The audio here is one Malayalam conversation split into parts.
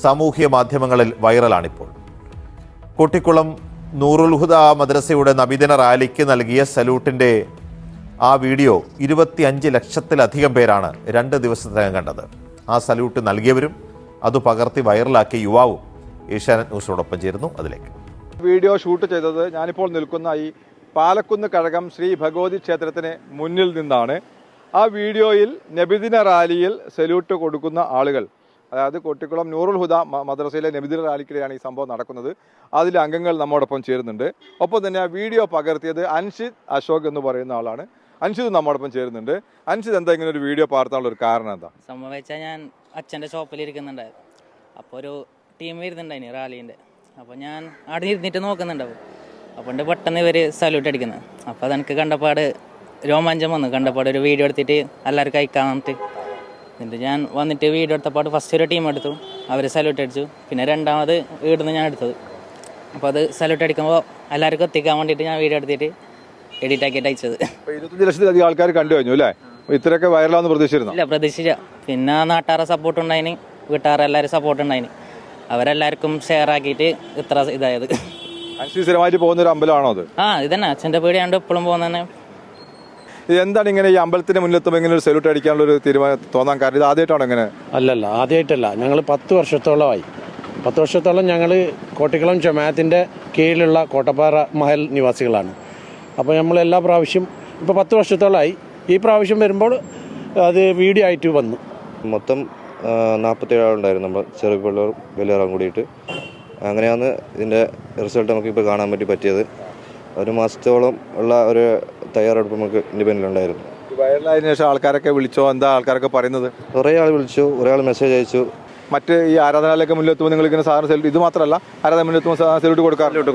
സാമൂഹ്യ മാധ്യമങ്ങളിൽ വൈറലാണിപ്പോൾ. കുട്ടിക്കുളം നൂറുൽ ഹുദ മദ്രസയുടെ നബിദിന റാലിക്ക് നൽകിയ സല്യൂട്ടിൻ്റെ ആ വീഡിയോ 25 ലക്ഷത്തിലധികം പേരാണ് 2 ദിവസത്തിനകം കണ്ടത്. ആ സല്യൂട്ട് നൽകിയവരും അത് പകർത്തി വൈറലാക്കിയ യുവാവും ഏഷ്യാനെറ്റ് ന്യൂസിനോടൊപ്പം ചേരുന്നു. അതിലേക്ക് വീഡിയോ ഷൂട്ട് ചെയ്തത് ഞാനിപ്പോൾ നിൽക്കുന്ന ഈ പാലക്കുന്ന് കഴകം ശ്രീ ഭഗവതി ക്ഷേത്രത്തിന് മുന്നിൽ നിന്നാണ്. ആ വീഡിയോയിൽ നബിദിന റാലിയിൽ സല്യൂട്ട് കൊടുക്കുന്ന ആളുകൾ, അതായത് കുട്ടിക്കുളം നൂറുൽ ഹുദ മദ്രസയിലെ നബിദിന റാലിക്കിടെയാണ് ഈ സംഭവം നടക്കുന്നത്. അതിലെ അംഗങ്ങൾ നമ്മോടൊപ്പം ചേരുന്നുണ്ട്. ഒപ്പം തന്നെ ആ വീഡിയോ പകർത്തിയത് അൻഷിദ് അശോക് എന്ന് പറയുന്ന ആളാണ്. അൻഷിദ് നമ്മോടൊപ്പം ചേരുന്നുണ്ട്. അൻഷിദ്, എന്താ ഇങ്ങനെ ഒരു വീഡിയോ പകർത്താനുള്ള ഒരു കാരണം എന്താ? സംഭവം വെച്ചാൽ ഞാൻ അച്ഛൻ്റെ ഷോപ്പിൽ ഇരിക്കുന്നുണ്ടായിരുന്നു. അപ്പോൾ ഒരു ടീം വരുന്നുണ്ടായിന് റാലീൻ്റെ. അപ്പോൾ ഞാൻ അവിടെ ഇരുന്നിട്ട് നോക്കുന്നുണ്ടാവും. അപ്പോൾ പെട്ടെന്ന് ഇവർ സല്യൂട്ട് അടിക്കുന്നത്. അപ്പോൾ അതെനിക്ക് കണ്ടപ്പാട് രോമാഞ്ചം വന്നു. കണ്ടപ്പാട് ഒരു വീഡിയോ എടുത്തിട്ട് എല്ലാവർക്കും അയക്കാൻ വന്നിട്ട് എന്നിട്ട് ഞാൻ വന്നിട്ട് വീഡിയോ എടുത്തപ്പോൾ ഫസ്റ്റ് ഒരു ടീം എടുത്തു, അവർ സല്യൂട്ട് അടിച്ചു. പിന്നെ രണ്ടാമത് വീടുന്ന് ഞാൻ എടുത്തത്. അപ്പോൾ അത് സല്യൂട്ട് അടിക്കുമ്പോൾ എല്ലാവർക്കും എത്തിക്കാൻ വേണ്ടിയിട്ട് ഞാൻ വീഡിയോ എടുത്തിട്ട് എഡിറ്റ് ആക്കിയിട്ട് അയച്ചത്. 25 ലക്ഷത്തിലധികം ആൾക്കാർ കണ്ടു കഴിഞ്ഞു അല്ലേ? ഇത്രയൊക്കെ വൈറലാന്ന് പ്രതീക്ഷിച്ചിരുന്നു? ഇല്ല, പ്രതീക്ഷിച്ച. പിന്നെ നാട്ടുകാരെ സപ്പോർട്ട് ഉണ്ടായിന്, വീട്ടുകാരെല്ലാവരും സപ്പോർട്ട് ഉണ്ടായിന്. അവരെല്ലാവർക്കും ഷെയർ ആക്കിയിട്ട് ഇത്ര ഇതായത്. സ്ഥിരമായിട്ട് പോകുന്ന ഒരു അമ്പലമാണോ അത്? ഇതന്നെ അച്ഛൻ്റെ പേടിയാണ്ട് എപ്പോഴും പോകുന്നതന്നെ. എന്താണ് ഇങ്ങനെ ഈ അമ്പലത്തിന്റെ മുന്നിലെത്തുമ്പോൾ ഇങ്ങനെ ഒരു സല്യൂട്ട് അടിക്കാനുള്ള ഒരു തീരുമാനം തോന്നാൻ കാരണം? ഇത് ആദ്യമായിട്ടാണോ ഇങ്ങനെ? അല്ലല്ല, ആദ്യമായിട്ടല്ല. ഞങ്ങൾ 10 വർഷത്തോളമായി. 10 വർഷത്തോളം ഞങ്ങൾ കോട്ടിക്കുളം ജമാഅത്തിന്റെ കീഴിലുള്ള കോട്ടപ്പാറ മഹൽ നിവാസികളാണ്. അപ്പോൾ നമ്മൾ എല്ലാ പ്രാവശ്യം ഇപ്പോൾ 10 വർഷത്തോളമായി. ഈ പ്രാവശ്യം വരുമ്പോൾ അത് വീഡിയോ ആയിട്ട് വന്നു. മൊത്തം 47 ആളുണ്ടായിരുന്നു, നമ്മൾ ചെറിയ പിള്ളേരും വലിയവരും കൂടിയിട്ട്. അങ്ങനെയാണ് ഇതിൻ്റെ റിസൾട്ട് നമുക്കിപ്പോൾ കാണാൻ പറ്റിയത്. ഒരു മാസത്തോളം ഉള്ള ഒരു തയ്യാറെടുപ്പ് നമുക്ക് ഇതിൻ്റെ പിന്നിലുണ്ടായിരുന്നു. വൈറലായതിനു ശേഷം ആൾക്കാരൊക്കെ വിളിച്ചോ? എന്താ ആൾക്കാരൊക്കെ പറയുന്നത്? കുറേ ആൾ വിളിച്ചു, കുറേ ആൾ മെസ്സേജ് അയച്ചു. മറ്റ് ഈ ആരാധനാലയൊക്കെ മുന്നിലെത്തുമ്പോൾ നിങ്ങൾ ഇങ്ങനെ സാറിന് സല്യൂട്ട്, ഇത് മാത്രമല്ല ആരാധന മുന്നിലെത്തുമ്പോൾ സല്യൂട്ട്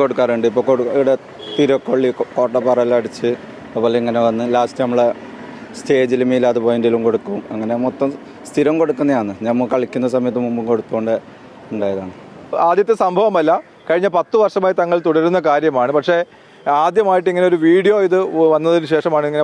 കൊടുക്കാറുണ്ട്. ഇപ്പോൾ ഇവിടെ തിരക്കൊള്ളി കോട്ടപ്പാറെല്ലാം അടിച്ച് അതുപോലെ ഇങ്ങനെ വന്ന് ലാസ്റ്റ് നമ്മളെ സ്റ്റേജിൽ മീലാത് പോയിന്റിലും കൊടുക്കും. അങ്ങനെ മൊത്തം സ്ഥിരം കൊടുക്കുന്നതാണ്. നമ്മൾ കളിക്കുന്ന സമയത്ത് മുമ്പും കൊടുത്തുകൊണ്ട് ഉണ്ടായതാണ്. ആദ്യത്തെ സംഭവമല്ല, കഴിഞ്ഞ 10 വർഷമായി തങ്ങൾ തുടരുന്ന കാര്യമാണ്. പക്ഷേ ആദ്യമായിട്ട് ഇങ്ങനെ ഒരു വീഡിയോ ഇത് വന്നതിന് ശേഷമാണ് ഇങ്ങനെ